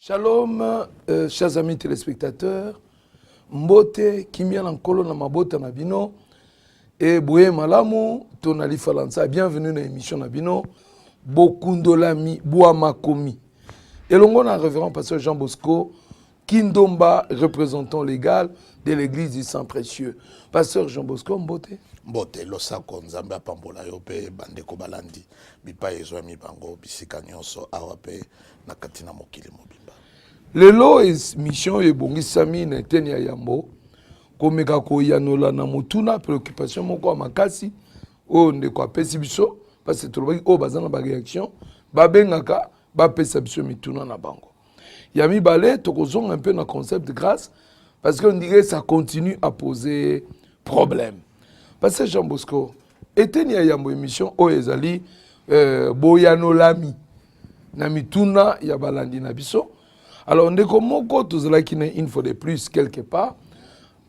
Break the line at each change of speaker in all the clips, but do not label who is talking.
Shalom, chers amis téléspectateurs. Mbote, Kimia Nankolo na mabota na bino. Et Bouye Malamu, Tonali Falansa, bienvenue dans l'émission Nabino. Bokundolami, Bouamakomi. Et l'on a révérend pasteur Jean Bosco, Kindomba, représentant légal de l'église du sang précieux. Pasteur Jean Bosco, Mbote.
Mbote, losako nzambe apambola yo pe bandeko balandi. Bipa ezwa mibango, bisika nyonso awape na katina mokili mobimba.
Lelo mission ebongisami na eteni ya yambo. Komeka koyanola na mutuna préoccupation moko ya makasi. O ndeko apesi biso. Parce que tolobaki o bazana ba réaction. Babengaka, bapesa biso mituna na bango. Yami balé, tokozonga un peu na concept de grâce. Parce qu'on dirait que ça continue à poser problème. Parce que Jean Bosco, eteni ya yambo émission o ezali boyanolami. Na mituna ya balandi na biso. Alors, on est comme moko tozalaki na une fois de plus quelque part.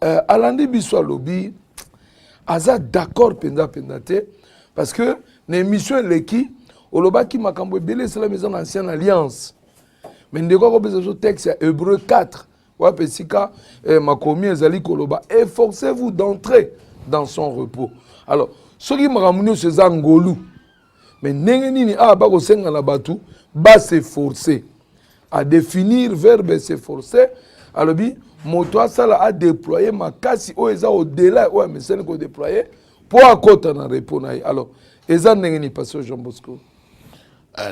Alandi biso alobi, aza d'accord penda te, parce que l'émission leki, olobaki makambo ebele c'est la maison d'ancienne alliance. Mais ndeko ko besoin texte ya Hébreu 4. Wa pesika makomi ezali koloba, efforcez-vous d'entrer dans son repos. Alors, soki makamuni se ngolu. Mais ndenge nini ba ko senga na batu, ba s'efforcer. À définir verbe s'efforcer, alors moto sala a déployer makasi o eza au-delà o mesene ko déployer pour akota na répondre. Alors eza ndengeni pasteur Jean Bosco.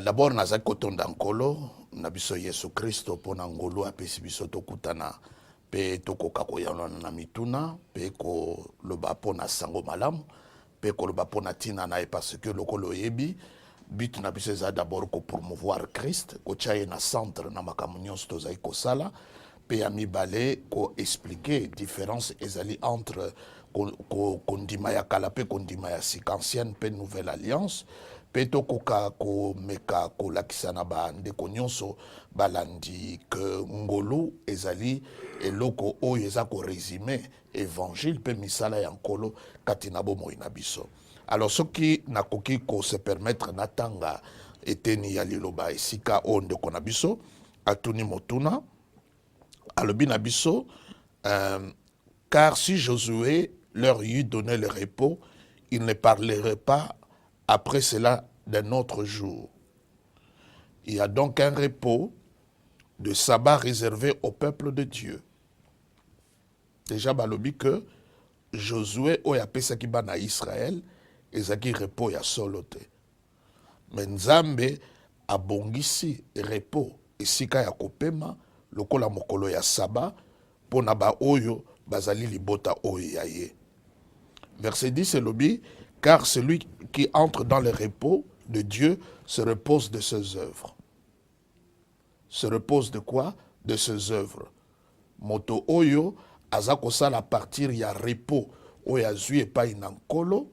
D'abord naza kotonda nkolo na biso Yesu Kristo pona ngolo apesi biso tokutana pe tokoka koyana na mituna pe ko loba pona sango malamu pe ko loba pona tina na parce que lokolo yebi but na biso eza d'abord ko promouvoir Christ ko chaye na centre na makamunyo stozai ko sala pe ya mibale ko expliquer différence ezali entre kondima ya kala pe kondima ya sika ancienne pe nouvelle alliance pe to koka ko meka ko lakisa na ba ndeko nyonso balandi que ngolu ezali eloko oyo eza ko résumer évangile pe misala ya nkolo katina bomoi na biso. Alors, ce qui n'a koki ko se permettre natanga eteni ya liloba esika onde konabiso atuni motuna alobi nabiso car si Josué leur eût donné le repos, il ne parlerait pas après cela d'un autre jour. Il y a donc un repos de sabbat réservé au peuple de Dieu. Déjà balobi que Josué oya pesaki bana Israël ezaki repos ya solo te. Mais Nzambe abongisi repos esika ya kopema lokola mokolo ya saba pona ba oyo bazali libota oyo ya ye. Verset 10 elobi, car celui qui entre dans le repos de Dieu se repose de ses œuvres. Se repose de quoi? De ses œuvres. Moto oyo azako sala partir ya repos oyo azui epai na nkolo.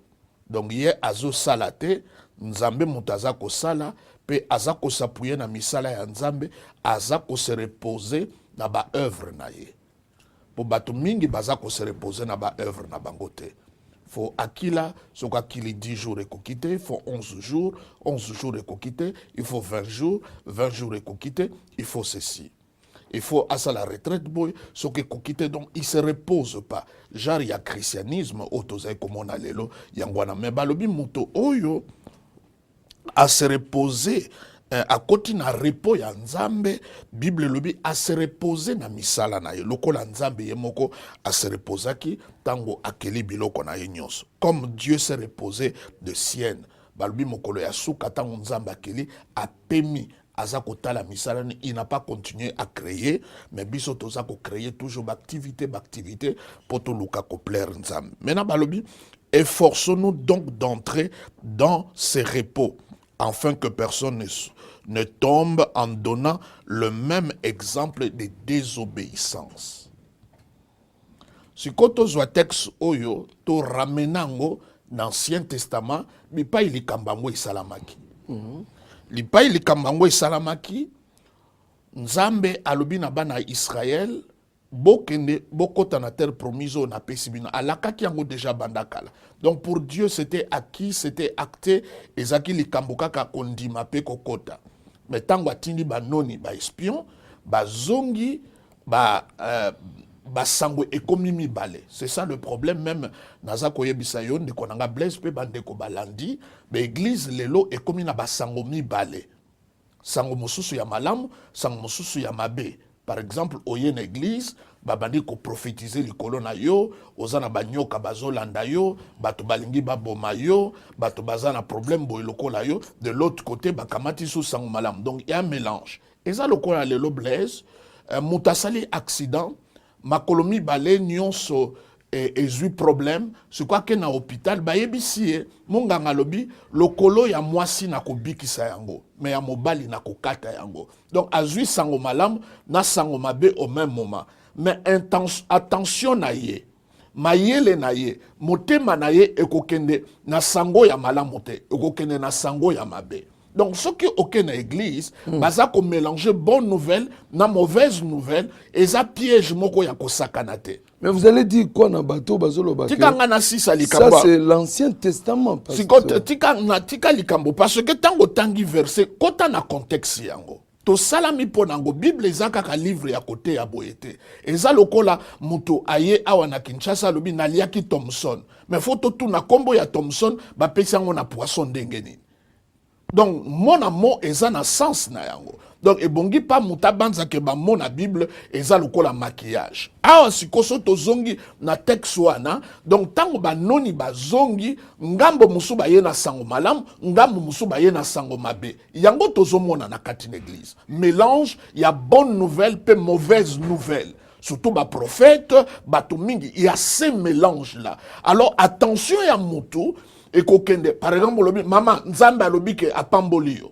Donc, hier, azo salate, nzambe mutaza ko sala, pe azako s'appuyer na misala ya nzambe, azako se reposer na ba œuvre na ye. Po bato mingi bazako se reposer na ba œuvre na bangote. Faut akila, so akili 10 jours ekokite, il faut 11 jours ekokite, il faut 20 jours ekokite, il faut ceci. Il faut à la retraite, boy, ce qui est donc il se repose pas. Genre, il y a christianisme, autosé comme on a l'élo, yangwana, mais balobi muto oyo, à se reposer, à côté na repos ya nzambe, Bible lobi, à se reposer na misala na ye, loko la nzambe yemoko, à se reposer ki, tango akeli biloko na ye nyonso. Comme Dieu s'est reposé de sienne, balobi mokolo ya suka tango nzambe akeli, a pemi, Azakotala misalani, il n'a pas continué à créer, mais biso tozako créer toujours d'activité pour tout luka ko plaire nzambe. Maintenant balobi, efforçons-nous donc d'entrer dans ces repos, afin que personne ne tombe en donnant le même exemple de désobéissance. Si koto zwa texte oyo to ramenango dans l'Ancien Testament, mais pas il kambango isalamaki. Lipai likambango esalamaki Nzambe alobi na bana Israël bokende bokota na terre promise na pesibina alakaki yango déjà bandakala. Donc pour Dieu c'était acquis, c'était acté ezaki likambo kaka kondima pe kokota. Mais tango atindi banoni ba espion bazongi basango ekomi mibale. C'est ça le problème. Même naza koyebisa yo ndeko nanga Blaise pe bandeko balandi ba église lelo ekomi na basango mibale. Sango mosusu ya malamu, sango mosusu ya mabe. Par exemple, oye na église babandi ko prophétiser likolo na yo, ozana banyoka bazolanda yo, bato balingi baboma yo, bato bazana problème boy lokola yo, de l'autre côté bakamati sou sango malamu. Donc il y a un mélange. Et ça lokola lelo Blaise, mutasali accident, makolomi bale nyonso ezui problème, c'est quoi que na hôpital ba yebisi monganga lobi lokolo ya mwasi na kobikisa yango, mais ya mobali na kokata yango. Donc azui sango malamu na sango mabe au même moment. Mais attention na ye, mayele na ye, motema na ye ekokende na sango ya malamu te, ekokende na sango ya mabe. Donc, ce qui est OK dans l'église, baza ko mélanger bonne nouvelle na mauvaise nouvelle, et ça piège moko ya ko sakanate.
Mais vous allez dire quoi na bateau bazolo bateau? Ça c'est l'Ancien Testament.
Tika likambo parce que tango tangi verset kota na contexte yango. To salami ponango Bible ezaka ka livre ya côté ya boyete. Eza lokola muto aye awa na Kinshasa lobi na liaki Thomson. Mais faut to na kombo ya Thomson ba pesi yango na poisson ndengeni. Donc, mon amour est un sens na yango. Donc, et bongi pas muta banza ke ba mon na Bible est un lokola maquillage. Awa sikoso to zongi na texte wana. Donc, tango ba noni ba zongi, ngambo musu ba ye na sango malam, ngambo musu ba ye na sango mabe. Yango to zomona na kati l'église. Mélange, il y a bonne nouvelle pe mauvaise nouvelle. Surtout ba prophète, ba mingi, il y a ces mélanges là. Alors, attention ya mutu. Et kokende par exemple lobi maman nzambe alobi ke apamboli yo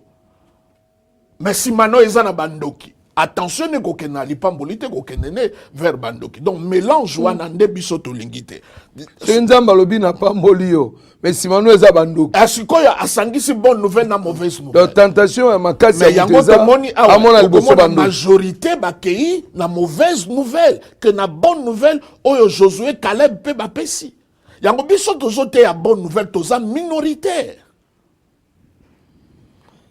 mais si mano ezana bandoki attention ne kokena lipamboli te kokende ne vers bandoki. Donc mélange wana nde biso to lingite
nzambe alobi na pamboli yo mais si mano eza bandoki
asikoya asangisi bonne nouvelle na mauvaise nouvelle.
Donc tentation ya makasi
mais yango te moni amona liboso bandoki majorité bakei na mauvaise nouvelle que na bonne nouvelle oyo Josué Caleb pe bapesi. Yango biso tozote ya bonne nouvelle toza minoritaire.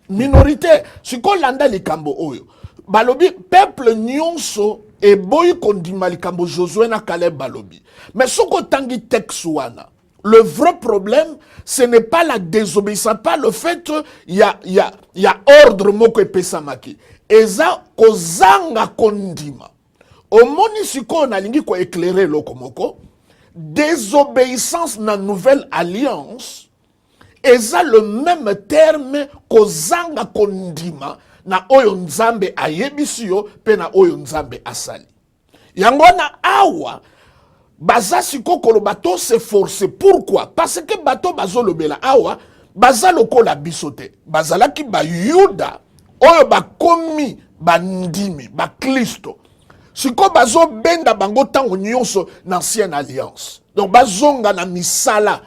Minoritaire. Siko landa likambo oyo. Balobi peuple nyonso e boyi kondima likambo Josué na Caleb balobi. Mais soko tangi texwana. Le vrai problème, ce n'est pas la désobéissance, pas le fait il y a ordre moko epesamaki. Eza kozanga kondima. Omoni siko na lingi ko éclairer lokomoko. Désobéissance na nouvelle alliance eza le même terme kozanga kondima na oyo nzambe ayebisi yo pe na oyo nzambe asali. Yango na awa baza siko koloba to se forcer. Pourquoi? Parce que bato bazolobela awa baza lokola biso te, bazalaki ba yuda oyo bakomi bandimi ba Kristo. Siko bazo benda bango tango nyonso na ancienne alliance. Donc bazonga na misala.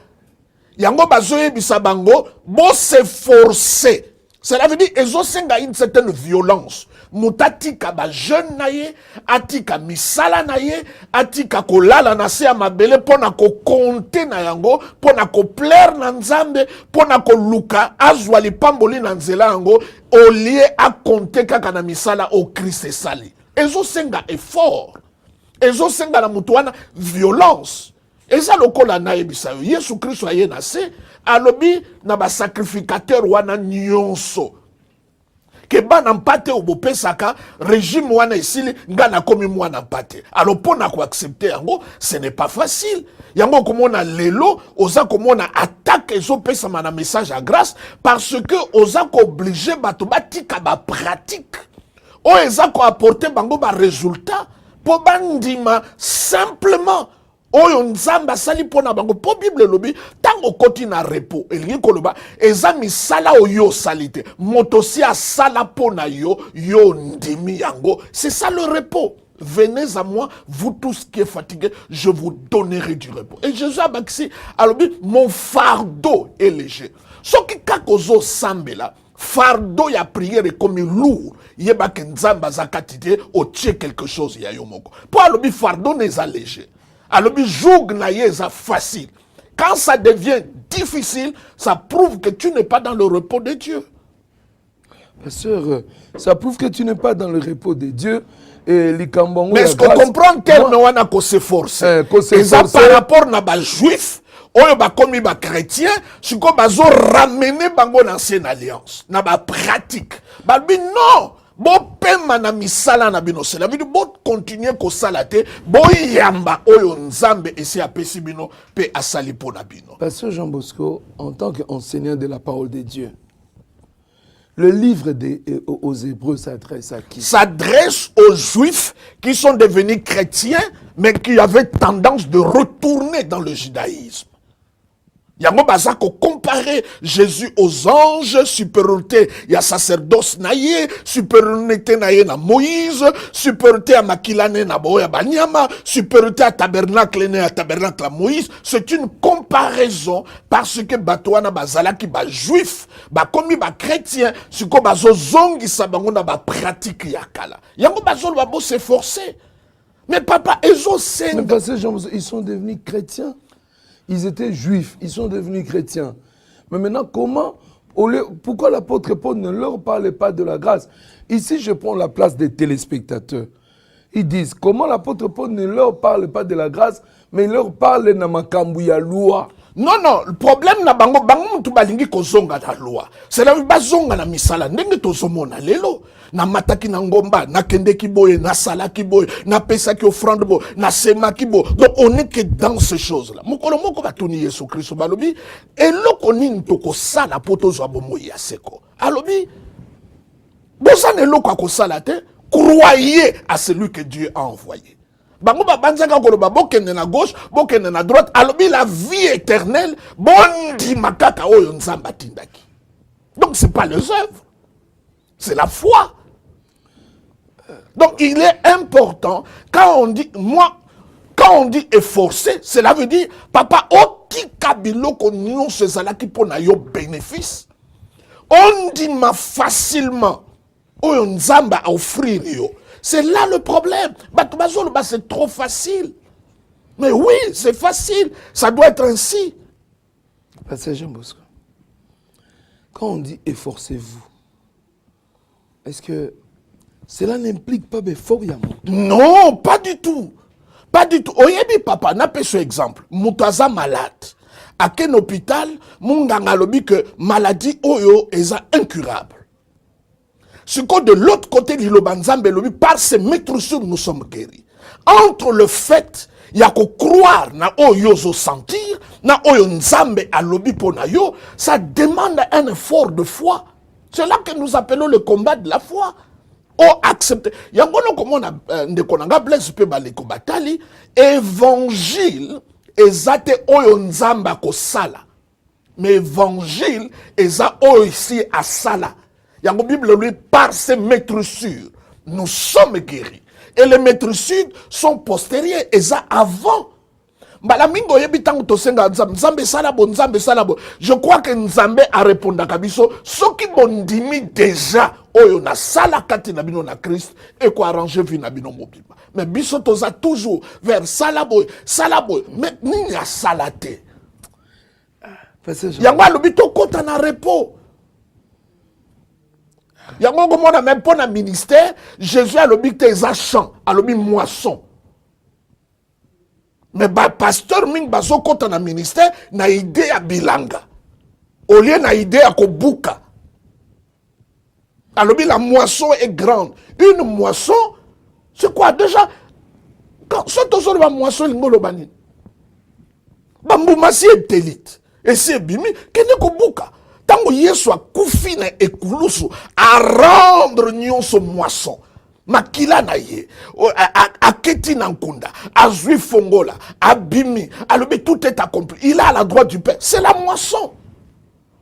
Yango bazo yebisa bango bo se forcer. Cela veut dire ezo senga une certaine violence. Mutatika ba jeune na ye, atika misala na ye, atika kolala na se ya mabele pona ko konte na yango, pona ko plaire na nzambe, pona ko luka azwa lipamboli na nzela yango, au lieu a konte kaka na misala o Christ sali. Ezo senga effort. Ezo senga na mutu wana violence. Eza lokola na yebisa yo. Yesu Kristo aye na se, alobi na ba sacrificateur wana nyonso. Ke bana mpate obopesaka, régime wana isili, nga na komi mwana mpate. Alors pona ko accepter yango, ce n'est pas facile. Yango komona lelo, oza komona attaque ezo pesama na message à grâce, parce que oza ko obligé bato batika ba pratique. O ezako apporter bango ba résultat po bandima simplement oyo nzamba sali pona bango po Bible lobi tango koti na repos elingi koloba eza misala oyo salite motosi asala pona yo ndimi yango. C'est ça le repos. Venez à moi, vous tous qui êtes fatigués, je vous donnerai du repos. Et Jésus a baxi, alors mon fardeau est léger. Ce qui kakozo sambela, fardeau ya prière est comme lourd. Yeba ke nzamba zakatite o tche quelque chose ya yomoko. Pour alobi fardeau n'est allégé. Alobi joug na yeza facile. Quand ça devient difficile, ça prouve que tu n'es pas dans le repos de Dieu.
Pasteur, ça prouve que tu n'es pas dans le repos de Dieu. Et les Kambongo,
mais est-ce qu'on comprend le terme wana qu'on s'efforce? Et ça par rapport à les juifs, oyo ba komi ba chrétien, si ko bazo ramener bango dans l'ancienne alliance, na ba pratique. Ba bi non, bo pema na misala na bino, cela veut dire bo continuer ko salate, bo yamba oyo nzambe esi apesi bino pe asali po na bino.
Pasteur Jean Bosco, en tant qu'enseignant de la parole de Dieu, le livre aux Hébreux s'adresse à qui?
S'adresse aux Juifs qui sont devenus chrétiens, mais qui avaient tendance de retourner dans le judaïsme. Il y a un comparer Jésus aux anges, supériorité, il y a sacerdoce naïe, supériorité naïe na Moïse, supériorité à Makilane na Boya Banyama, supériorité à tabernacle na tabernacle à Moïse. C'est une comparaison parce que Batouana Bazala qui ba juif, ba komi ba chrétien, ce ko bazo zongi sa bango na ba pratique yakala. Yango bazo ba bo s'efforcer. Mais papa, ils ont
mais parce que ils sont devenus chrétiens. Ils étaient juifs, ils sont devenus chrétiens. Mais maintenant, pourquoi l'apôtre Paul ne leur parlait pas de la grâce? Ici, je prends la place des téléspectateurs. Ils disent, comment l'apôtre Paul ne leur parle pas de la grâce, mais il leur parle de makambu ya loi?
Non, non, le problème na bango mutu balingi kozonga na loi. C'est la bazonga na misala ndenge tozomona lelo. Na mataki na ngomba, na kende kiboye, na sala kiboye, na pesa ki offrande bo, na sema kibo. Donc on est que dans ces choses-là. Mokolo moko batuni Yesu Christ balobi, eloko nini toko sala poto zo abomo ya seko. Alobi, bosan eloko akosala te, croyez à celui que Dieu a envoyé. Bango ba banzaka koloba bokende na gauche, bokende na droite, alobi la vie éternelle, bondi makaka oyo nzamba tindaki. Donc c'est pas les œuvres, c'est la foi. Donc il est important, quand on dit, quand on dit efforcer, cela veut dire, papa, oti kabilo konyo se zalaki pona yo bénéfice. On dit ma facilement, oyo nzamba a offrir yo. C'est là le problème. C'est trop facile. Mais oui, c'est facile. Ça doit être ainsi.
Pasteur Jean Bosco, quand on dit efforcez-vous, est-ce que cela n'implique pas d'effort?
Non, pas du tout. Pas du tout. Oyebi papa, n'a pas ce exemple. Moutaza malade. À quel hôpital, munganga lobi que maladie oyo est incurable. Ce que de l'autre côté de l'Obanzambe, par ces maîtres nous sommes guéris. Entre le fait, il y a qu'on croire na oyo zo sentir, na oyo nzambe a lobi pona yo, ça demande un effort de foi. C'est là que nous appelons le combat de la foi. Oh, accepter. Yangono comme on a de konanga blesse pe baleko batali, évangile ezate oyo nzamba ko sala. Mais évangile eza oyo ici a sala. La Bible lui par ses maîtres sûrs, nous sommes guéris. Et les maîtres sûrs sont postérieurs et ça avant. Je crois que Nzambe a répondu à Kabiso. Ce qui bondimi déjà, oyo na sala kati na bino na Christ et ko arranger vie na bino mobimba. Mais biso toza toujours vers salaboy, mais ni ya salate. Yangwa lobito kota na repos. Il y a un même pas dans ministère, Jésus a l'objet des champs, a l'objet moisson. Mais le pasteur Ming Bazo quand dans ministère, n'a idée à bilanga. Au lieu n'a idée à kobuka. Alors la moisson est grande. Une moisson, c'est quoi déjà? Quand ce que la moisson, il ngolo bani. Bamboumasi est élite. Et c'est bimi, qu'est-ce que kobuka? Tango Yesu a kufi na ekulusu à rendre nyonso moisson. Makila na ye, a keti na nkunda, a zui fongola, a bimi, alobi tout est accompli. Il a la droite du Père. C'est la moisson.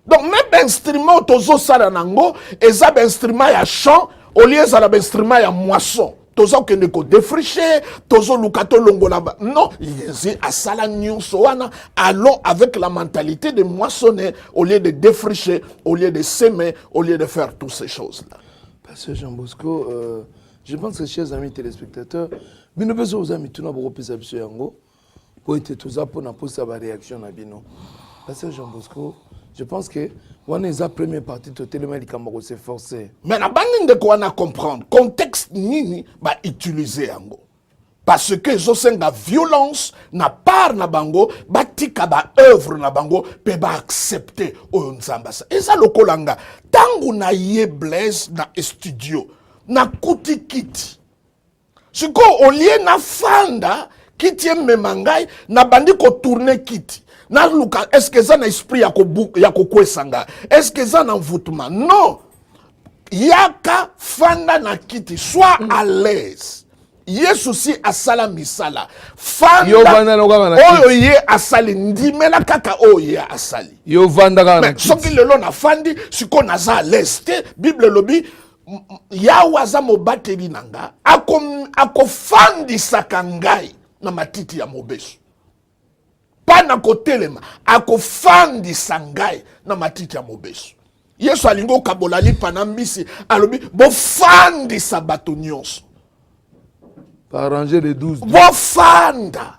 Donc même instrument tozo sala nango, eza instrument ya chant, au lieu za la instrument ya moisson. Tozo kende ko défricher, tozo lukato longola. Non, yezi a sala nyonso wana, allons avec la mentalité de moissonner au lieu de défricher, au lieu de s'aimer, au lieu de faire toutes ces choses-là.
Pasteur Jean Bosco, je pense que chers amis téléspectateurs, bino beso aux amis tuna boko pesa biso yango, pour être tous pour na posa ba réaction na bino. Pasteur Jean Bosco, Je pense que on est la première partie de tellement il Cameroun c'est forcé.
Mais la bande de quoi on a comprendre contexte nini ba utiliser yango. Parce que zo senga violence na part na bango batika ba œuvre na bango pe ba accepter o nzamba ça. Et ça lokolanga tangu na ye Blaise na studio na kuti kiti. Siko olie na fanda kiti memangai na bandi ko tourner kiti. Na luka est-ce que ça na esprit ya ko kwesanga? Est-ce que ça na envoûtement? Non. Yaka fanda na kiti soit à l'aise. Yesu si asala misala fanda oyo ye asali ndimela kaka oyo ye asali
yo vanda kana
soki lelo na fandi siko naza à l'est Bible lobi yawa za mobateli nanga akofandisaka ngai na matiti ya mobeso pana kotelema akofandisa ngai na matiti ya mobeso Yesu alingo kabola lipa na mbisi alobi bofandisa bato nyonso
par ranger les 12.
Bofanda.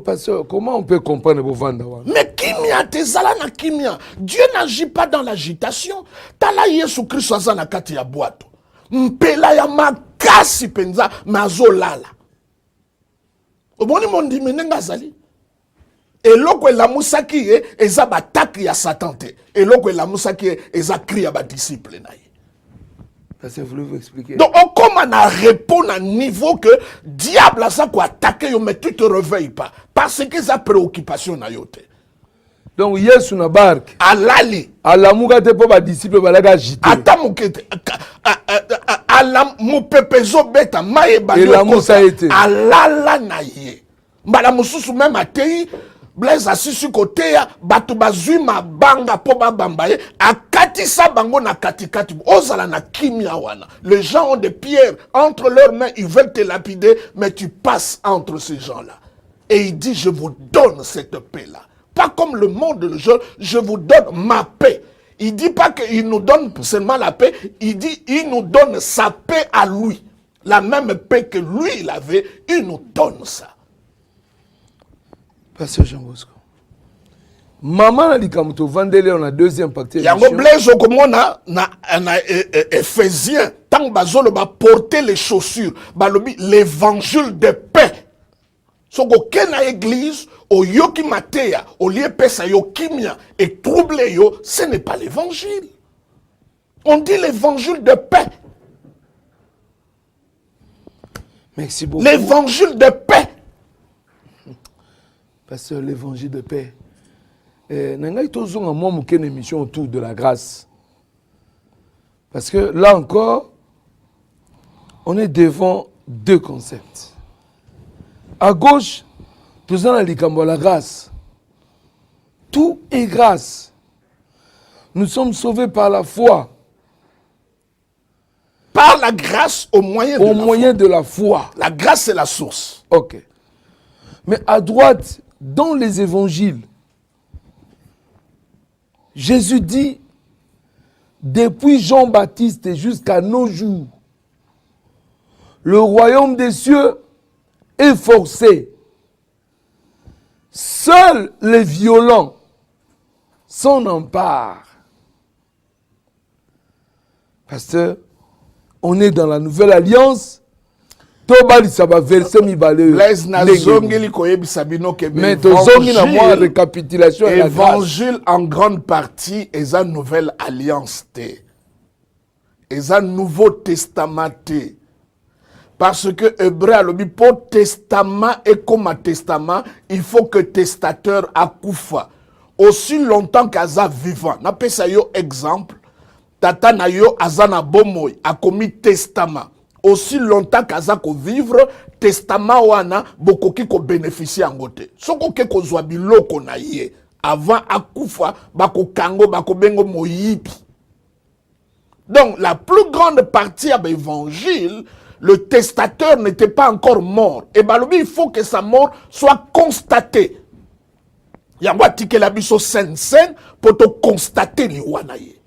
Pasteur, comment on peut comprendre vos vanda?
Mais kimia, tezala na kimia. Dieu n'agit pas dans l'agitation. Tala Yesu Christ azana kati ya boato. Mpela ya makasi penza mazolala. Oboni mondi menenga zali. Eloko la musaki ye eza bataki ya Satan te. Eloko la musaki ye eza cri ya ba disciple na ye.
Voulez-vous expliquer?
Donc, on commence à répondre à un niveau que diable a ça quoi attaquer, mais tu te réveilles pas. Parce que ça préoccupation na yote.
Donc, Yesu na barque.
Alali.
Alamuka te po ba disciple balaga agité.
Ata mukete. Alam mu pepezo beta maye ba.
Et la musa été.
Alala na ye. Mbala mususu même atei. Blaise asisi côté ya batu bazui mabanga po babambaye akatisa bango na katikati ozala na kimia wana. Les gens ont des pierres entre leurs mains, ils veulent te lapider, mais tu passes entre ces gens-là. Et il dit je vous donne cette paix-là. Pas comme le monde le jeu, je vous donne ma paix. Il dit pas qu'il nous donne seulement la paix, il dit il nous donne sa paix à lui. La même paix que lui il avait, il nous donne ça.
Pasteur Jean Bosco. Maman a dit comme tu vendais on a deuxième partie.
Yango Blaise okomona na Éphésiens tant bazolo ba porter les chaussures balobi l'évangile de paix. Soko kena église o yoki matea o lieu pesa yo kimia et troubler yo, ce n'est pas l'évangile. On dit l'évangile de paix.
Merci beaucoup.
L'évangile de paix.
Pasteur, l'évangile de paix. Nangai tozonga moi mukene émission autour de la grâce. Parce que là encore, on est devant deux concepts. À gauche, nous avons la grâce. Tout est grâce. Nous sommes sauvés par la foi.
Par la grâce au moyen
de la foi.
La grâce est la source.
Ok. Mais à droite, dans les évangiles, Jésus dit, depuis Jean-Baptiste jusqu'à nos jours, le royaume des cieux est forcé. Seuls les violents s'en emparent. Pasteur, on est dans la nouvelle alliance. Mais récapitulation
évangile en grande partie est une nouvelle alliance est un nouveau testament parce que hébreu a dit pour testament et comme un testament il faut que testateur akoufa aussi longtemps qu'aza vivant n'a pas ça yo exemple tata na yo azana bomoy a commis testament aussi longtemps qu'aza ko vivre testament wana bokoki ko bénéficier en côté soko ke ko zwa biloko na ye avant akufa bako kango bako bengo moyibi. Donc la plus grande partie de l'évangile, le testateur n'était pas encore mort et balobi il faut que sa mort soit constatée. Yango atike la biso sen pour te constater li wana ye.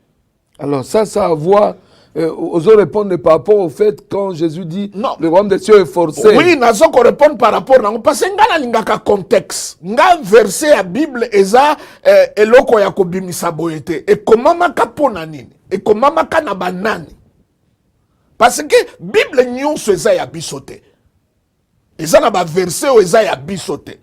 Alors ça a à voir Osons répondre par rapport au fait quand Jésus dit
Non.
le royaume des cieux est forcé.
Oui, nazo ko répondre par rapport nango parce que nga nalingaka contexte. Nga verset ya Bible eza eloko ya kobimisa boyete. Et komamaka pona nini? Et komamaka na banani? Parce que Bible nyonso eza ya bisote. Eza na ba verset o eza ya bisote.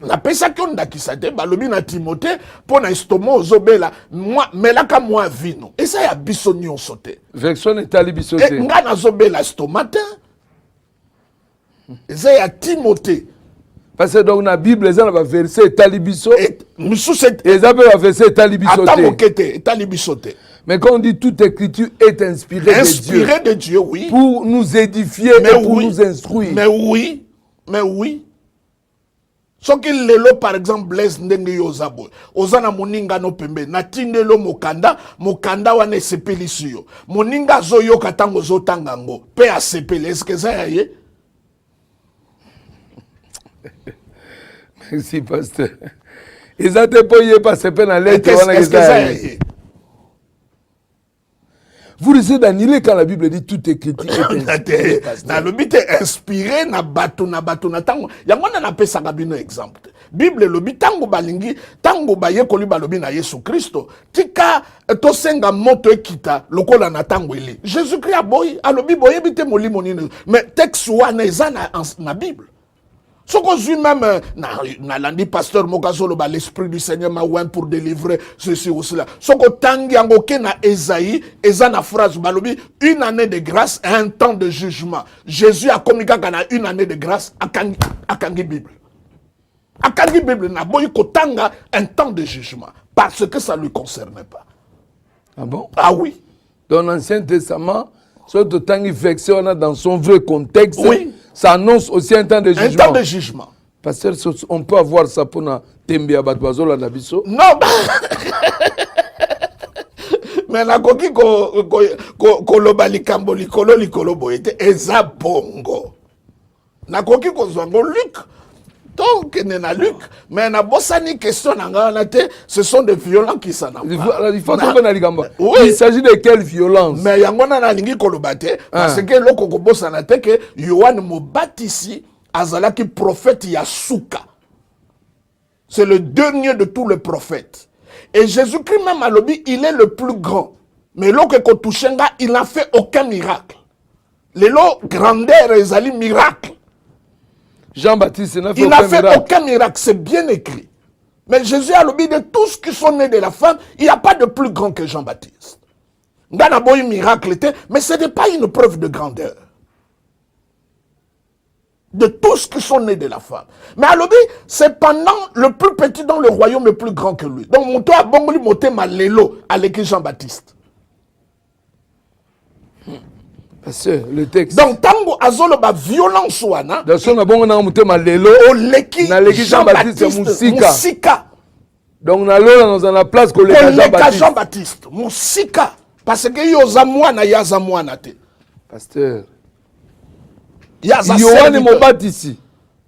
Na pesa ki ondakisa te balobi na Timothée pona estoma ozobela moi melaka moi vino. Eza ya biso nyonso te.
Version etali biso te.
Nga nazobela estoma te. Eza ya Timothée.
Parce que donc la Bible eza na ba verset etali biso.
Misusu
eza pe ba verset etali biso
ata
te.
mokete etali biso te.
Mais quand on dit toute écriture est inspirée
de Dieu, oui.
Pour nous édifier
mais
et pour
oui,
nous instruire.
Mais oui. Soki lelo par exemple Blaise ndenge yo zabo. Ozana moninga no pembe. Na tindelo mokanda wane sepeli suyo. Moninga zo yo katango zo tangango. Pe a sepeli. Est-ce que ça y est?
Merci pasteur. Ils ont été pas sepeli na lettre wana
Est-ce que ça y est?
Vous risquez d'annuler quand la Bible dit toute écriture est inspirée.
Na le but est inspiré na bato na tango. Yango na pesa bino exemple. Bible lobi tango balingi tango baye koli balobi na Yesu Kristo. Tika to senga moto ekita lokola na tango ele. Jésus Christ aboyi alobi boye bite molimo nini. Mais texte wana eza na Bible. Ce qu'on suit même, na landi pasteur Mokazolo, l'esprit du Seigneur m'a oint pour délivrer ceci ou cela. Ce qu'on tangi angoke na Esaïe, na phrase balobi, une année de grâce et un temps de jugement. Jésus a communiqué qu'on a une année de grâce à Kangi Bible. À Kangi Bible, na boyi kotanga un temps de jugement. Parce que ça ne lui concernait pas.
Ah bon?
Ah oui.
Dans l'Ancien Testament, ce tangi vexé, on a dans son vrai contexte.
Oui.
Ça annonce aussi un temps de jugement.
Un temps de jugement.
Parce qu'on peut avoir ça pour na tembe abatwazo la nabiso.
Non, mais la koki ko loba likambo likolo boyete eza bongo. Na koki ko zongo Luc. Donc na Luc, mais na bosani question na te, ce sont des violents qui s'en emparent.
Il faut trouver na ligamba.
Oui.
Il s'agit de quelle violence?
Mais yango na lingi kolobate parce que loko ko bosana te que Yohane Mobatisi azalaki prophète Yasuka. C'est le dernier de tous les prophètes. Et Jésus-Christ même à l'obi, il est le plus grand. Mais lorsque Kotouchenga, il n'a fait aucun miracle. Les lots grandeur ezali miracle.
Jean-Baptiste n'a fait
il
aucun
n'a fait
miracle.
aucun miracle, c'est bien écrit. Mais Jésus a l'obi de tous qui sont nés de la femme, il n'y a pas de plus grand que Jean-Baptiste. Ngana boy miracle, mais ce n'est pas une preuve de grandeur. De tous qui sont nés de la femme. Mais à l'obi, c'est pendant le plus petit dans le royaume le plus grand que lui. Donc mon toit a bongoli moté malelo à l'église Jean-Baptiste.
Le texte.
Donc tango azolo ba violence wana.
Dans son abongo na mutema lelo.
Oleki
na l'église Jean-Baptiste
Musika.
Donc na lola dans la place que le
Jean-Baptiste. Musika. Parce que yoza mwana yaza mwana te.
Pasteur.
Yaza
Yohane Mobatisi.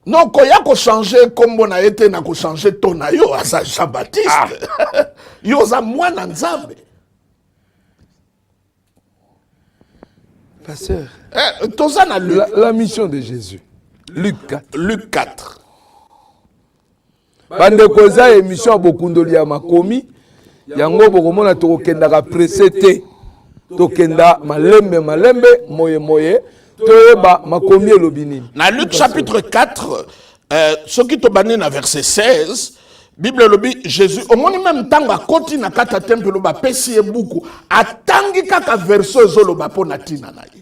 Non, ko ya ko changer kombo na ete na ko changer ton na yo asa Jean-Baptiste. Yoza mwana nzambe.
Pasteur.
La
mission de Jésus. Luc 4.
Luc 4.
Bande koza émission à Bokundoli ya makomi. Yango bokomona tokenda ka presete. Tokenda malembe moye. Toyeba makomi elobini.
Na Luc chapitre 4, ce qui te banne na verset 16. Bible lobi Jésus au moins même temps à koti na kata temple loba pesi ebuku atangi kaka verso ezoloba pona tina na ye.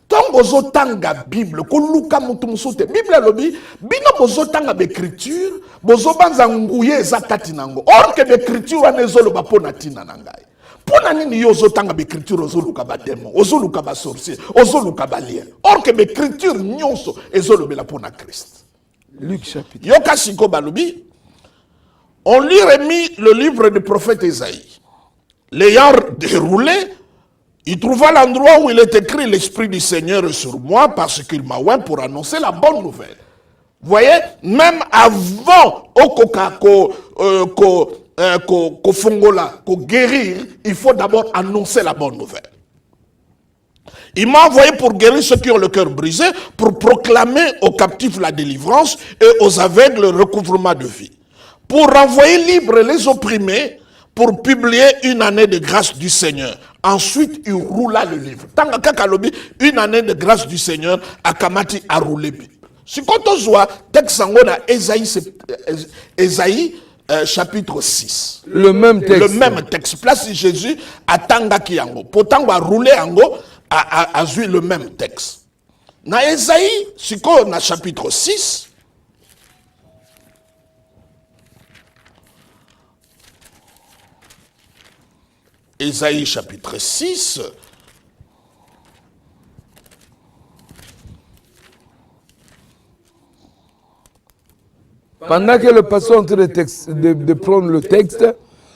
Tango zo tanga Bible ko luka mutu musote Bible lobi bino bozo tanga d'écriture bozo banza nguye eza kati nango or que d'écriture wana ezoloba pona tina na ngai. Pona nini yo zo tanga d'écriture ozoluka ba démon ozoluka ba sorcier ozoluka ba lien or que d'écriture nyonso ezolobela pona Christ.
Luc chapitre.
Yoka Siko Balobi, on lui remit le livre du prophète Esaïe. L'ayant déroulé, il trouva l'endroit où il est écrit l'Esprit du Seigneur est sur moi parce qu'il m'a oint pour annoncer la bonne nouvelle. Vous voyez, même avant, fongola, ko guérir, il faut d'abord annoncer la bonne nouvelle. Il m'a envoyé pour guérir ceux qui ont le cœur brisé, pour proclamer aux captifs la délivrance et aux aveugles le recouvrement de vie, pour renvoyer libres les opprimés, pour publier une année de grâce du Seigneur. Ensuite, il roula le livre. Tanga kakalobi, une année de grâce du Seigneur, akamati a roulé. Si quand on voit, texte na Ésaïe, chapitre 6.
Le même texte.
Le même texte. Place Jésus à tanga kiango. Pourtant, on va rouler ango à jouer le même texte. Na Ésaïe, si on a chapitre 6, Ésaïe chapitre 6,
pendant que le pasteur est en train de prendre le texte,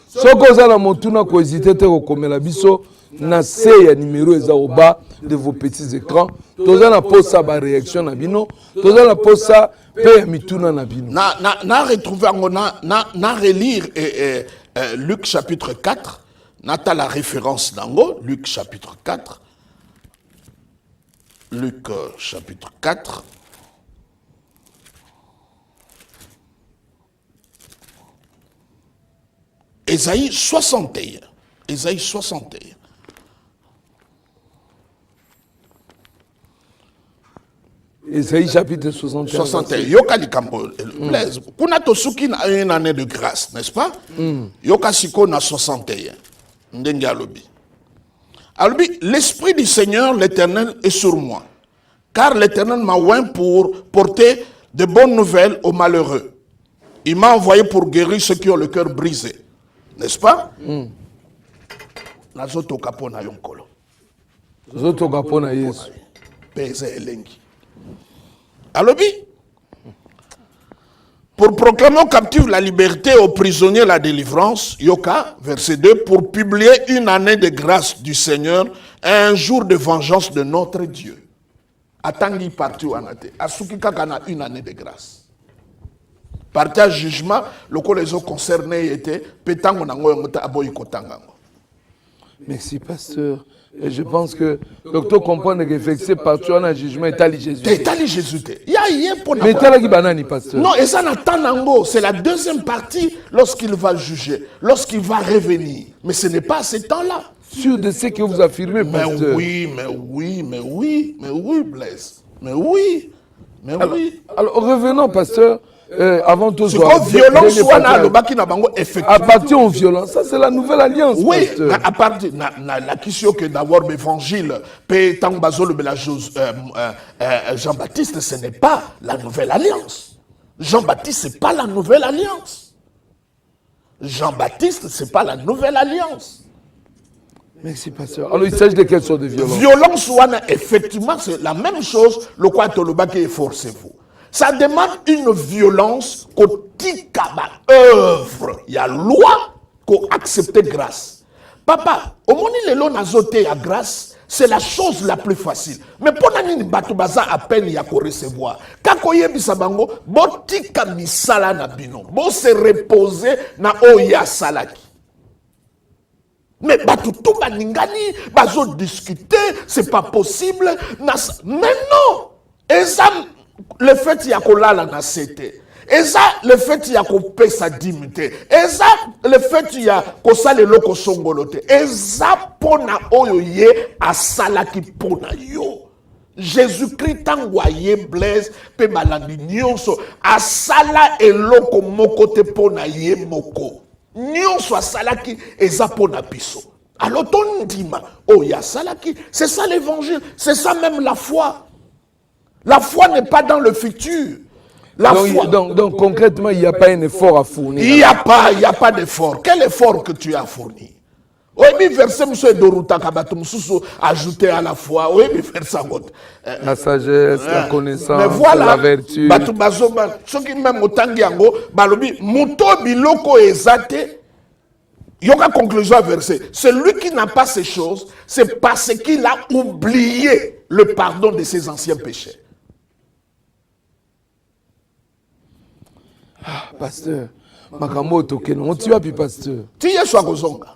ce qu'on a dans mon tour, qu'on hésite comme la biso, na se numéro au bas de vos petits écrans. Tous en a posé sa réaction na bino, tous en a posé sa paix mituna na bino.
Na retrouver na relire Luc chapitre 4. Nata la référence d'ango, Luc chapitre 4. Luc chapitre 4. Ésaïe 61. Ésaïe 61.
Ésaïe chapitre 61.
61. Yoka likambo. Kuna tosuki na une année de grâce, n'est-ce pas? Yoka siko na 61. Ndenge alobi. Alobi, l'Esprit du Seigneur, l'Éternel, est sur moi. Car l'Éternel m'a oint pour porter de bonnes nouvelles aux malheureux. Il m'a envoyé pour guérir ceux qui ont le cœur brisé. N'est-ce pas? Nazoto kapona yonkolo.
Nazoto kapona Yesu.
Pese elengi. Alobi, pour proclamer aux captifs la liberté, aux prisonniers la délivrance, Yoka, verset 2, pour publier une année de grâce du Seigneur, un jour de vengeance de notre Dieu. Atangi parti anate, asuki kakana une année de grâce. Partage jugement, le quoi les autres concernés étaient, pétango nango yongota aboyi kotangango.
Merci, pasteur. Et je pense que le docteur comprend que c'est partout un jugement étali Jésus.
Étali Jésus.
Mais étali banani, pasteur.
Non, et ça n'attend c'est la deuxième partie lorsqu'il va juger, lorsqu'il va revenir. Mais ce n'est pas à ce temps-là.
Sûr de ce que vous affirmez, pasteur.
Mais oui, Blaise. Mais oui.
Alors revenons, pasteur. Avant tout,
violence
à partir de violence, ça c'est la nouvelle alliance.
Oui, à partir de la question que d'avoir l'évangile, Jean-Baptiste, ce n'est pas la nouvelle alliance. Jean-Baptiste, ce n'est pas la nouvelle alliance. Jean-Baptiste, ce n'est pas la nouvelle alliance.
Merci, pasteur. Alors il s'agit de quelle sorte de violence?
Violence, effectivement, c'est la même chose. Le quoi Tolobaki est forcez-vous. Ça demande une violence qu'on œuvre. Il y a loi qu'on accepte grâce. Papa, au moment où l'on a zoté à grâce, c'est la chose la plus facile. Mais pendant que batubaza à peine il y a qu'on recevoir. Quand il y a bisabango, botika misala na bino, bo se reposer na oya salaki. Mais batutumba ningani, bazo discuter, c'est pas possible. Mais non, le fait qu'il y a qu'on l'a na c'était. Et ça, le fait qu'il y a qu'on paie sa dignité. Et ça, le fait qu'il y a qu'on sale loko songolote. Et ça, pona oyoye a salaki pona yo. Jésus-Christ t'envoyé Blaise pe malandi nyonso a sala et loko moko te pona ye moko. Nyonso a salaki et ça pona biso. Alors ton dima oh ya salaki, c'est ça l'évangile, c'est ça même la foi. La foi n'est pas dans le futur.
Donc concrètement, il n'y a pas un effort à fournir.
Il n'y a pas d'effort. Quel effort que tu as fourni? Oui, verset M. Doruta Kabatum Soussou ajouté à la foi. Oui, verset
la sagesse, la connaissance,
mais voilà,
la vertu.
Ce qui même autant yango, balobi muto biloko ezate. Yoka conclusion verset. Celui qui n'a pas ces choses, c'est parce qu'il a oublié le pardon de ses anciens péchés.
Pasteur, makambo tokeno moti wapi pasteur
ti yesu akozonga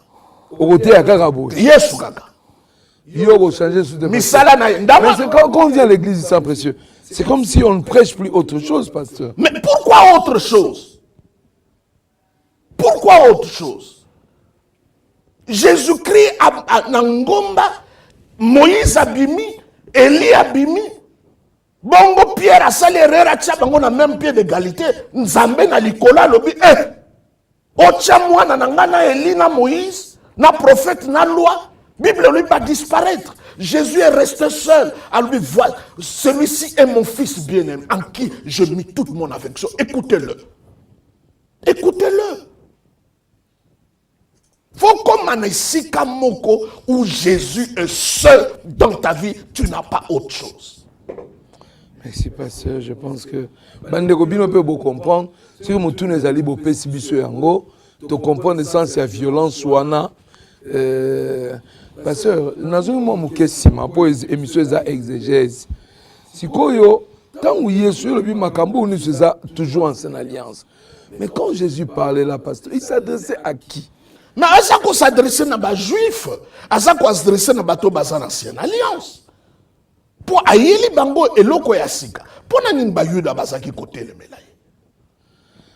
okote ya kaka boye
yesu kaka
yo ko changer sous de
misala na
mais c'est quand on vient à l'église c'est précieux c'est comme si on ne prêche plus autre chose pasteur
mais pourquoi autre chose Jésus-Christ na ngomba Moïse abimi Élie abimi bongo Pierre asali erreur atia bango na même pied d'égalité nzambe na likola lobi otia mwana na nga na Élie na Moïse na prophète na loi Bible lui va disparaître Jésus est resté seul à lui voir celui-ci est mon fils bien-aimé en qui je mis toute mon affection écoutez-le faut comme un Kamoko où Jésus est seul dans ta vie, tu n'as pas autre chose.
Merci pasteur, je pense que Bandeko Bino peut beaucoup comprendre. Si vous tous les alliés bopé si biso yango, tu comprends le sens de la violence wana. Pasteur, nazo mo mukesima po émission za exégèse. Sikoyo tant Yesu le bi makambo ni c'est toujours en saine alliance. Mais quand Jésus parlait là pasteur, il s'adressait à qui?
Mais asa ko s'adresser na ba juif, asa ko s'adresser na bato baza na ancienne alliance. Pour ayeli bango eloko ya sika. Pour na nin ba yuda bazaki côté le melaye.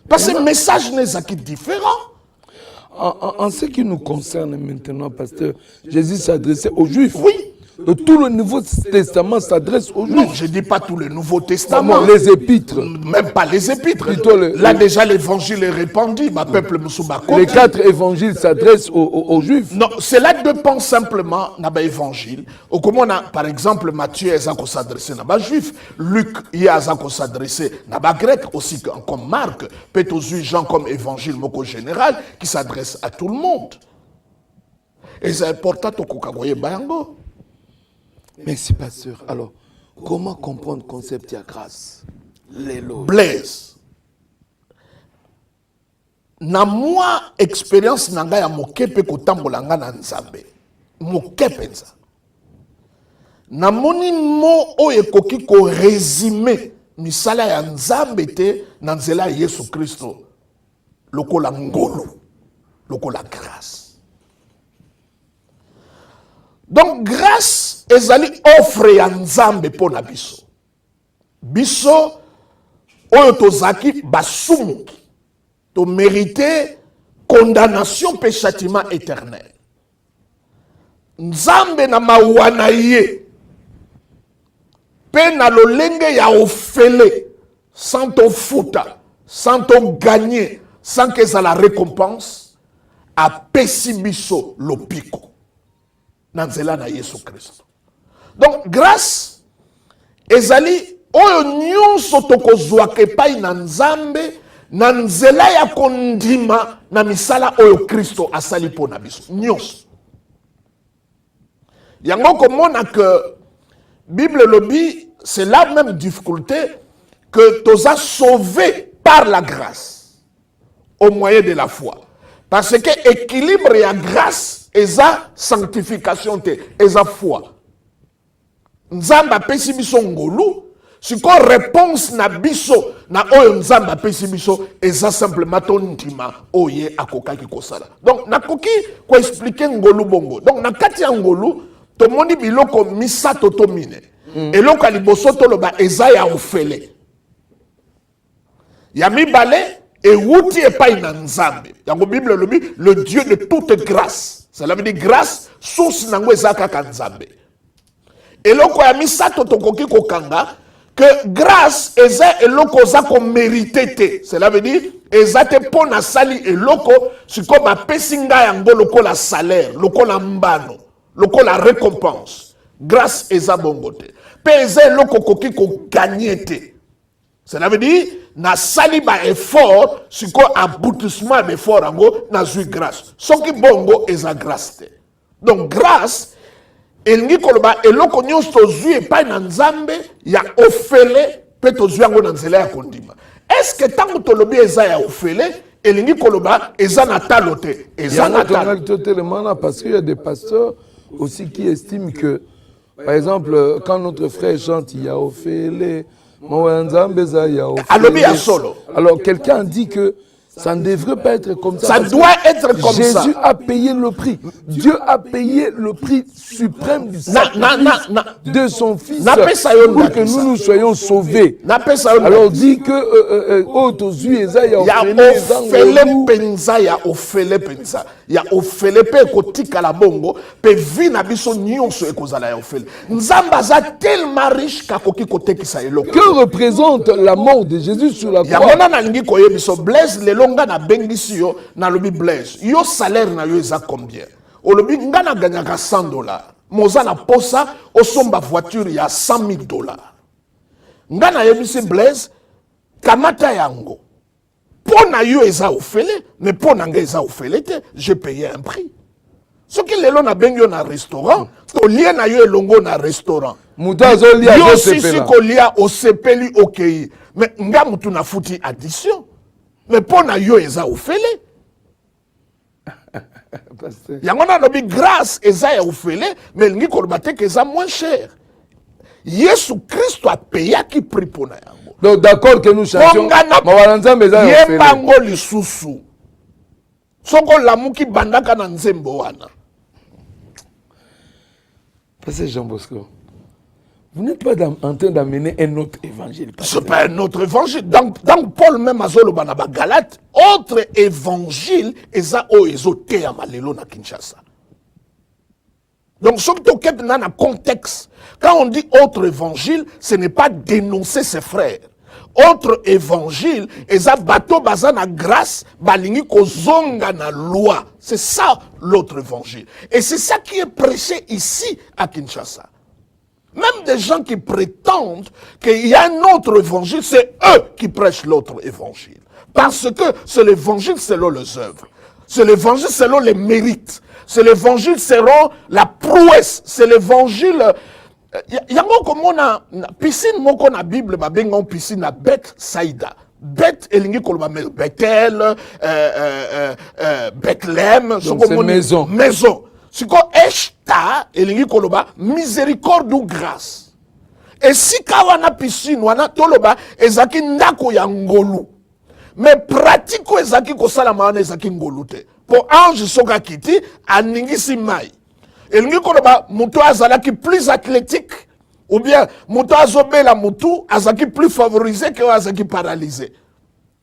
Parce que le message n'est pas différent.
En ce qui nous concerne maintenant, pasteur, Jésus s'adressait aux Juifs.
Oui.
Tout le Nouveau Testament s'adresse aux Juifs.
Non, je ne dis pas tout le Nouveau Testament.
Non, les épîtres.
Même pas les épîtres. Là, déjà, l'évangile est répandu. Ma peuple me
les 4 évangiles s'adressent aux Juifs.
Non, cela dépend simplement de l'évangile. Comme on a, par exemple, Matthieu est s'adresser à les Juifs. Luc est s'adresser à les Grecs, aussi comme Marc. Peut-être aussi Jean comme évangile moko général qui s'adresse à tout le monde. Et c'est important que vous bayango.
Merci, pasteur. Alors, comment comprendre le concept de la grâce?
Blaise. Na moi, expérience nanga ya mokepe kotambolanga na nzambe. Mokepe nza. Na moni mo o ekoki ko résumer misala ya nzambe te na nzela Yesu Kristo. Lokola ngolo. Lokola grâce. Donc, grâce, ezali offre ya nzambe po na biso. Biso, oyo tozaki basumuki. To mériter condamnation pe châtiment éternel. Nzambe na mawana ye. Pe na lolenge ya ofele. Sans to futa. Sans to gagner. Sans que ça la récompense. A pesi biso lopiko. Nanzela na Yesu Christ. Donc, grâce, ezali, oyo nyonso tokozwa kepai na nzambe, na nzela ya kondima na misala oyo Kristo asali po na biso. Nyonso. Yango komona que Bible lobi, c'est la même difficulté que toza sauvé par la grâce au moyen de la foi. Parce que équilibre et grâce eza sanctification te eza foi. Nzamba pesi biso ngolu, siko réponse na biso na oyo nzamba pesi biso eza simplement ton ndima oye akokaki kosala. Donc nakoki ko expliquer ngolu bongo. Donc na kati ya ngolu to moni biloko misato to mine. Eloko liboso to loba eza ya ofele. Ya mibale et wuti epai na nzambe. Yango Bible lobi le Dieu de toute grâce. Cela veut dire grâce source nango ezaka ka nzambe. Eloko ya misato tokoki kokanga que grâce eza eloko za ko mérité te. Cela veut dire ezate pona sali eloko siko ba pesinga yango lokola salaire, lokola mbano, lokola récompense. Grâce eza bongo te. Pe eza eloko koki ko gagner te. Cela veut dire na sali ba effort siko aboutissement d'effort ango na zui grâce. Soki bongo eza grâce te. Donc grâce elingi koloba eloko nyonso tozwi epai na nzambe ya ofele pe tozwi yango na nzela ya kondima. Est-ce que tango tolobi eza ya ofele elingi koloba eza na talo te? Eza na talo.
Parce qu'il y a des pasteurs aussi qui estiment que, par exemple, quand notre frère chante il y a ofele, alors quelqu'un dit que Ça ne devrait pas être comme ça.
Ça doit être comme ça.
Jésus a payé le prix. Dieu a payé le prix suprême du sacrifice de son Fils pour que nous soyons sauvés. Alors dit que il
y a ofele pe kotika la bongo pe vi na biso nyonso ekozala ya ofele. Nzamba za tellement riche kakoki kotekisa eloko.
Que représente la mort de Jésus sur la croix?
Ya mona na lingi koyebiso Blaise lelonga na bengisi yo na lobi Blaise. Yo salaire na yo eza combien? Olobi nga na ganyaka $100. Moza na posa osomba voiture ya $100,000. Nga na yebisi Blaise kamata yango. Pona yo eza ofele, mais pona nga eza ofele te, j'ai payé un prix. Ce qui lelo na bengi na restaurant, to lia na yo elongo na restaurant.
Mutazo lia
yo sisi ko lia o sepeli okei. Mais nga mutu na futi addition. Mais pona yo eza ofele. Yango na lobi grâce eza ya ofele, mais lingi ko lobate ke eza moins cher. Yesu Christ a payé qui prix pona yango.
Donc d'accord que nous chantions.
Yembango lisusu. Soko lamuki bandaka na nzembo wana.
Pasteur Jean Bosco, vous n'êtes pas en train d'amener un autre évangile.
Ce n'est pas un autre évangile. Dans Paul même Azolo Banaba Galate, autre évangile eza o ezote ya malelo na Kinshasa. Donc, ce qui est dans le contexte, quand on dit autre évangile, ce n'est pas dénoncer ses frères. Autre évangile, eza bato bazana grâce, balingi kozonga na loi. C'est ça l'autre évangile. Et c'est ça qui est prêché ici à Kinshasa. Même des gens qui prétendent qu'il y a un autre évangile, c'est eux qui prêchent l'autre évangile. Parce que c'est l'évangile selon les œuvres. C'est l'évangile selon les mérites. C'est l'évangile selon la prouesse. C'est l'évangile. Yango comme on a piscine moko na Bible ba benga piscine na Beth Saïda. Beth elingi kolba Bethel, Bethlehem,
maison.
Maison. Siko Eshta elingi kolba miséricorde ou grâce. Et si kawana piscine wana toloba ezaki ndako ya ngolu. Mais pratique ezaki kosala maana ezaki ngolu te. Pour ange soka kiti aningisi mai. Elingi koloba mutu azalaki plus athlétique ou bien mutu azobela mutu azaki plus favorisé que azaki paralysé.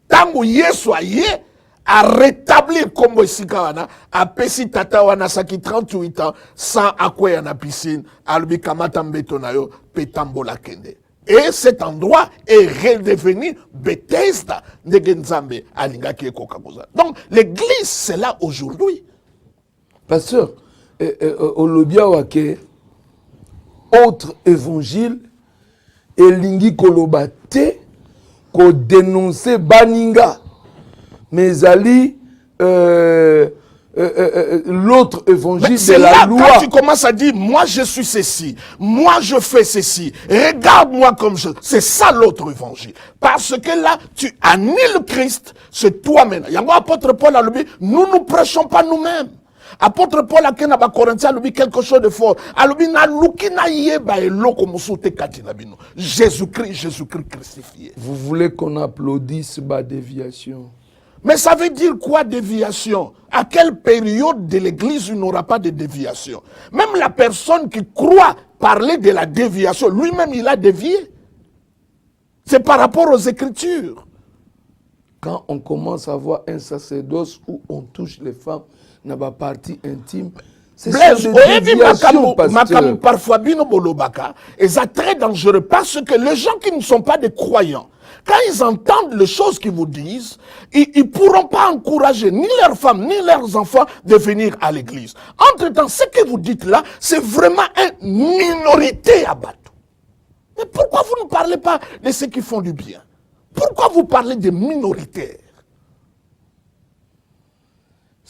Tango Yesu aye a rétablir kombo esika wana apesi tata wana saki 38 ans sans akweya na piscine alubi kamata mbeto na yo petambola kende. Et cet endroit est redevenu Bethesda. Donc l'église, c'est là aujourd'hui.
Pasteur, Olobia Wake, autre évangile, et Lingi Kolobate, ko dénoncer Baninga, mais Ali, l'autre évangile de la
là,
loi.
Quand tu commences à dire, moi je suis ceci, moi je fais ceci, regarde-moi comme je... C'est ça l'autre évangile. Parce que là, tu annihiles Christ, c'est toi-même. Yango apôtre Paul a dit, nous ne prêchons pas nous-mêmes. Apôtre Paul a dit, Corinthiens a dit quelque chose de fort. Jésus-Christ crucifié.
Vous voulez qu'on applaudisse ma déviation?
Mais ça veut dire quoi déviation? À quelle période de l'église il n'aura pas de déviation? Même la personne qui croit parler de la déviation, lui-même il a dévié. C'est par rapport aux Écritures.
Quand on commence à voir un sacerdoce où on touche les femmes dans la partie intime, c'est
parfois bino bolobaka, et c'est très dangereux parce que les gens qui ne sont pas des croyants, quand ils entendent les choses qu'ils vous disent, ils ne pourront pas encourager ni leurs femmes, ni leurs enfants de venir à l'église. Entre-temps, ce que vous dites là, c'est vraiment une minorité à Batou. Mais pourquoi vous ne parlez pas de ceux qui font du bien? Pourquoi vous parlez des minoritaires?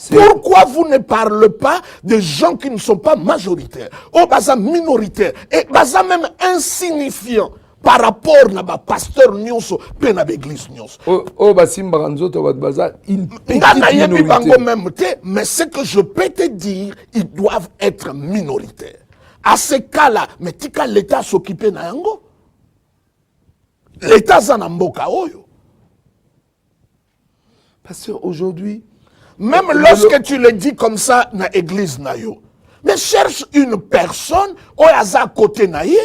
Pourquoi vous ne parlez pas des gens qui ne sont pas majoritaires? Oh, baza minoritaire. Et baza même insignifiant. Par rapport à pasteur nyonso pe na église nyonso.
Oh basimba nzoto bat baza une petite minorité.
Mais ce que je peux te dire, ils doivent être minoritaires. À ce cas-là, mais tika l'État s'occuper na yango. L'État za na mboka oyo.
Pasteur, aujourd'hui...
Même lorsque tu le dis comme ça dans l'église, mais cherche une personne ou à côté naïe.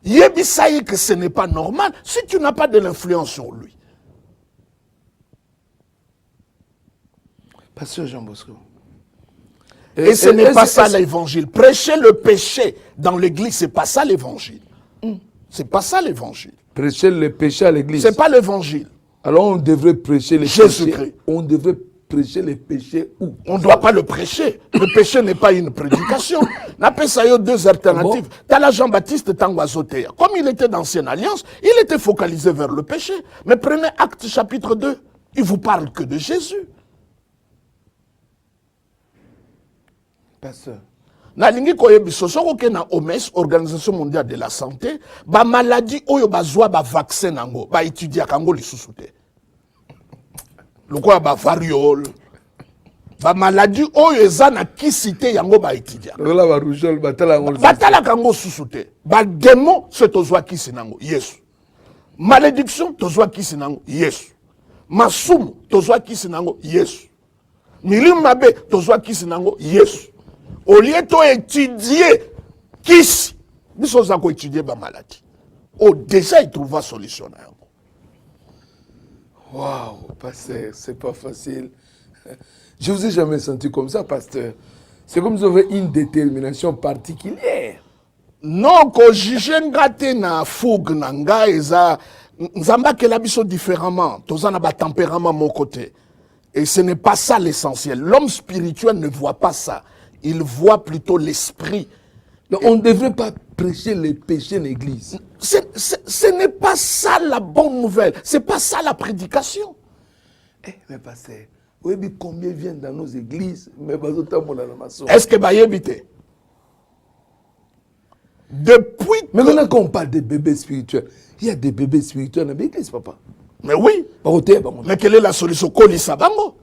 Yebisaï que ce n'est pas normal si tu n'as pas de l'influence sur lui.
Pasteur Jean Bosco.
Et ce n'est pas ça l'évangile. Prêcher le péché dans l'église, c'est pas ça l'évangile. C'est pas ça l'évangile.
Prêcher le péché à l'église.
C'est pas l'évangile.
Alors on devrait prêcher les péchés. On devrait prêcher les péchés où?
On ne doit pas le prêcher. Le péché n'est pas une prédication. N'appelle ça deux alternatives. T'as la Jean-Baptiste Tanguazotea. Comme il était d'Ancienne Alliance, il était focalisé vers le péché. Mais prenez Actes chapitre 2. Il vous parle que de Jésus.
Pasteur.
Nalingi koyebiso soko ke na OMS, Organisation mondiale de la santé, ba maladie oyo bazwa ba vaccin nango, ba étudier kango lisusu te. Lokwa ba variole, ba maladie oyo eza na kisite yango ba étudier.
Lola ba rougeole batala ngo.
Batala kango susu te. Ba démon se tozwa kisi nango, Yesu. Malédiction tozwa kisi nango, Yesu. Masumu tozwa kisi nango, Yesu. Milimu mabe tozwa kisi nango, Yesu. Au lieu d'étudier qui nous sommes étudier la maladie. Oh, déjà, il trouve une solution.
Waouh, pasteur, c'est pas facile. Je vous ai jamais senti comme ça, pasteur. C'est comme si vous avez une détermination particulière.
Non, quand je gâté na fougue nanga eza nzamba que l'habisso différemment. Tous en a tempérament mon côté. Et ce n'est pas ça l'essentiel. L'homme spirituel ne voit pas ça. Il voit plutôt l'esprit.
On ne devrait pas prêcher les péchés en l'église.
Ce n'est pas ça la bonne nouvelle. Ce n'est pas ça la prédication.
Mais pasteur, vous savez combien viennent dans nos églises?
Est-ce que vous éviter? Depuis.
Mais maintenant, quand on parle des bébés spirituels, il y a des bébés spirituels dans l'église, papa.
Mais oui. Mais quelle est la solution? Kolisabango.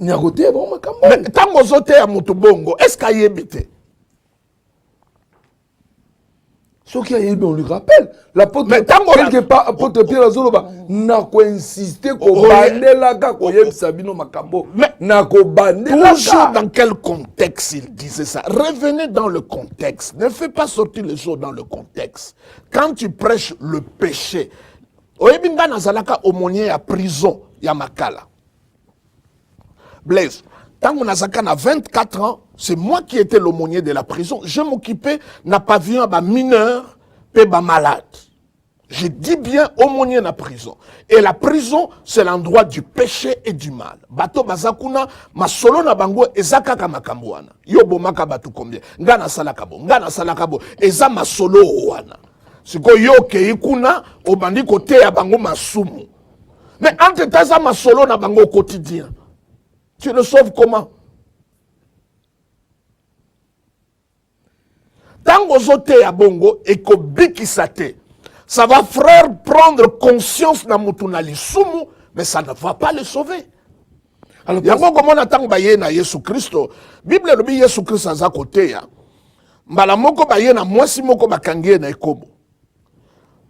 Mais tant que vous à Moutubongo, est-ce qu'il y a évité?
Ce qui a été, on lui rappelle. L'apôtre, quelque part, apôtre Pierre Azoloba, n'a pas insisté qu'on bannait la gare, qu'on y ait Sabino Makambo. N'a pas banné la
toujours dans quel contexte il disait ça? Revenez dans le contexte. Ne fais pas sortir les choses dans le contexte. Quand tu prêches le péché, Oyebinga Nazalaka aumônier à prison, Yamakala. Blaise, tant qu'on a 24 ans, c'est moi qui étais l'aumônier de la prison. Je m'occupais d'un pavillon à mineur et malade. Je dis bien aumônier de la prison. Et la prison, c'est l'endroit du péché et du mal. Bato bazakuna, ma solo na bango, ezaka kamakambuana. Yobo makabatu combien? Ngana salakabo. Eza ma solo wana. Siko yo ke ikuna, obandi kote ya bango masumu. Mais entre taza ma solo na bango quotidien. Tu le sauves comment? Tant que zote ya bongo et ko bikisate, ça va frère prendre conscience na mutunali sumu, mais ça ne va pas le sauver. Alors, yango comment on attend baye na Yesu Christo? Bible le bi Yesu Christ aza côté ya. Mbala moko baye na mwasi moko bakangie na ekobo.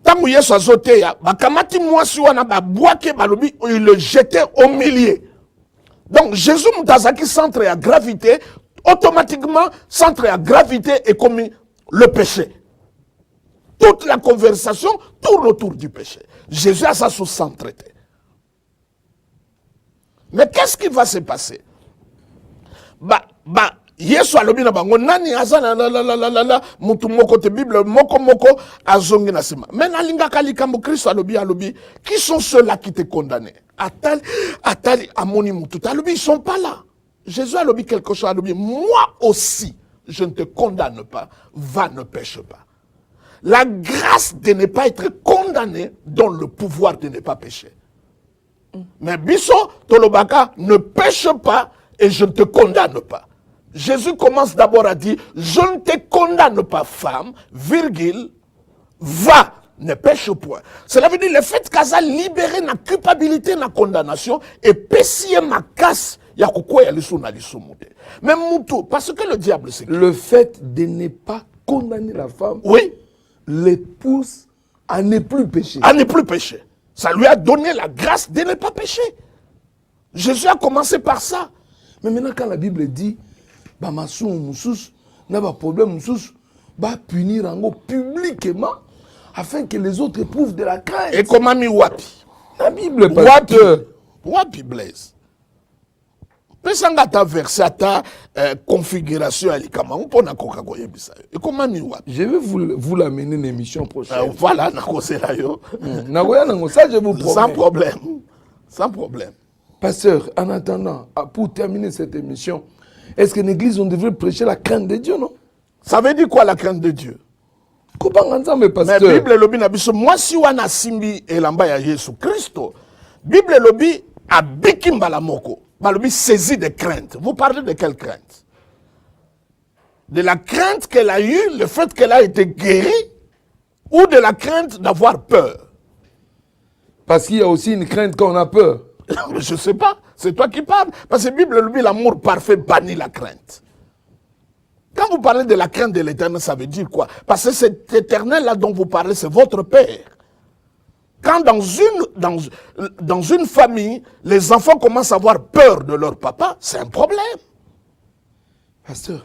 Tango Yesu azote ya, bakamati mwasi wana babwake balobi, il le jetait au milieu. Donc, Jésus Moutazaki, centre à gravité, automatiquement, centre à gravité est commis le péché. Toute la conversation tourne autour du péché. Jésus a ça sous centre. Mais qu'est-ce qui va se passer? Yesu alobi na bango nani azana la mutu moko te Bible moko azongi na sima. Mais na linga kalikambo Christ alobi qui sont ceux-là qui te condamnent? Atali amoni mutu alobi ils sont pas là. Jésus alobi quelque chose alobi moi aussi je ne te condamne pas, va ne pêche pas. La grâce de ne pas être condamné donne le pouvoir de ne pas pécher. Mais biso tolobaka ne pêche pas et je ne te condamne pas. Jésus commence d'abord à dire, je ne te condamne pas, femme, virgule, va, ne pêche point. Cela veut dire le fait qu'elle a libéré la culpabilité, la condamnation, et pessier ma casse, il y a quoi y mais moutou, parce que le diable c'est
le fait de ne pas condamner la femme,
oui,
les pousse à ne plus pécher.
À ne plus pécher. Ça lui a donné la grâce de ne pas pécher. Jésus a commencé par ça.
Mais maintenant, quand la Bible dit, bah, massou, moussous, n'a pas problème, moussous, bah, punir en gros publiquement, afin que les autres éprouvent de la crainte.
Et comment mi wapi?
La Bible, pasteur.
Wapi Blaise. Pesanga ta verset, ta configuration à l'ikama. On peut na koka koye bisa. Et comment mi wapi?
Je vais vous l'amener une émission prochaine.
Voilà, na kose la yo.
Ça, je vous promets.
Sans problème. Sans problème.
Pasteur, en attendant, pour terminer cette émission, est-ce que l'église, on devrait prêcher la crainte de Dieu, non?
Ça veut dire quoi la crainte de Dieu?
Mais
pasteur, Bible lobi na biso moi si wana simbi elamba ya Yesu Christo. Bible lobi abiki mbala moko. Balobi saisi de crainte. Vous parlez de quelle crainte? De la crainte qu'elle a eue, le fait qu'elle a été guérie, ou de la crainte d'avoir peur?
Parce qu'il y a aussi une crainte quand on a peur.
Je ne sais pas, c'est toi qui parles. Parce que la Bible lobi l'amour parfait bannit la crainte. Quand vous parlez de la crainte de l'éternel, ça veut dire quoi? Parce que cet éternel-là dont vous parlez, c'est votre Père. Quand dans une famille, les enfants commencent à avoir peur de leur papa, c'est un problème.
Pasteur,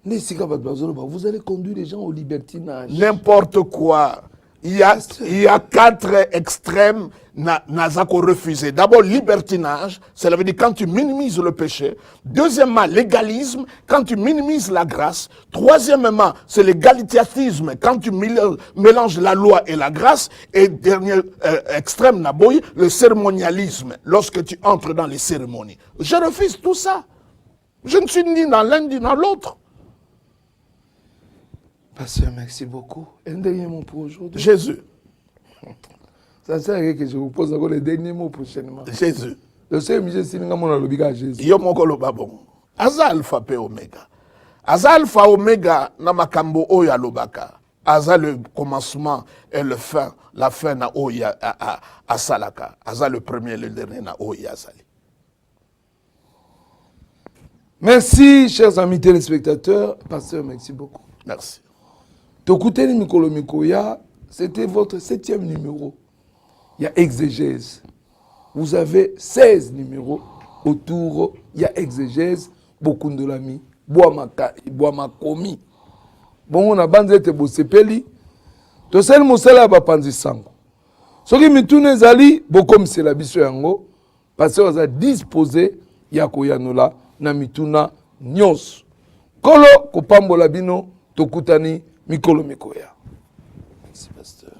vous allez conduire les gens au libertinage.
N'importe quoi. Il y a 4 extrêmes Nazako refusé. D'abord, libertinage, cela veut dire quand tu minimises le péché. Deuxièmement, légalisme, quand tu minimises la grâce. Troisièmement, c'est l'égalitisme, quand tu mélanges la loi et la grâce. Et dernier extrême, Naboy, le cérémonialisme, lorsque tu entres dans les cérémonies. Je refuse tout ça. Je ne suis ni dans l'un ni dans l'autre.
Pasteur, merci beaucoup. Un dernier mot pour aujourd'hui.
Jésus.
Ça sert à rien que je vous pose encore les derniers mots prochainement.
Jésus.
Le seul musée, c'est que Jésus.
Yo moko lo babon. Aza alpha pe omega. Aza alpha omega na makambo oya lobaka. Aza le commencement et le fin. La fin na oya a salaka. Aza le premier et le dernier na oya sali.
Merci, chers amis téléspectateurs. Pasteur, merci beaucoup.
Merci.
Tokuteni Mikolo Mikoya, c'était votre 7e numéro. Il y a exégèse. Vous avez 16 numéros autour. Il y a exégèse. Beaucoup de l'ami. Boamakomi. Bon, on a bandé te bosepeli. To sel mosala ba panzi sango. Soki mitune zali, bokom c'est la biso yango. Parce que vous a disposé ya koyanola na mituna nyos. Kolo kopambola bino tokutani Mikolo Mikoya. Merci, pasteur.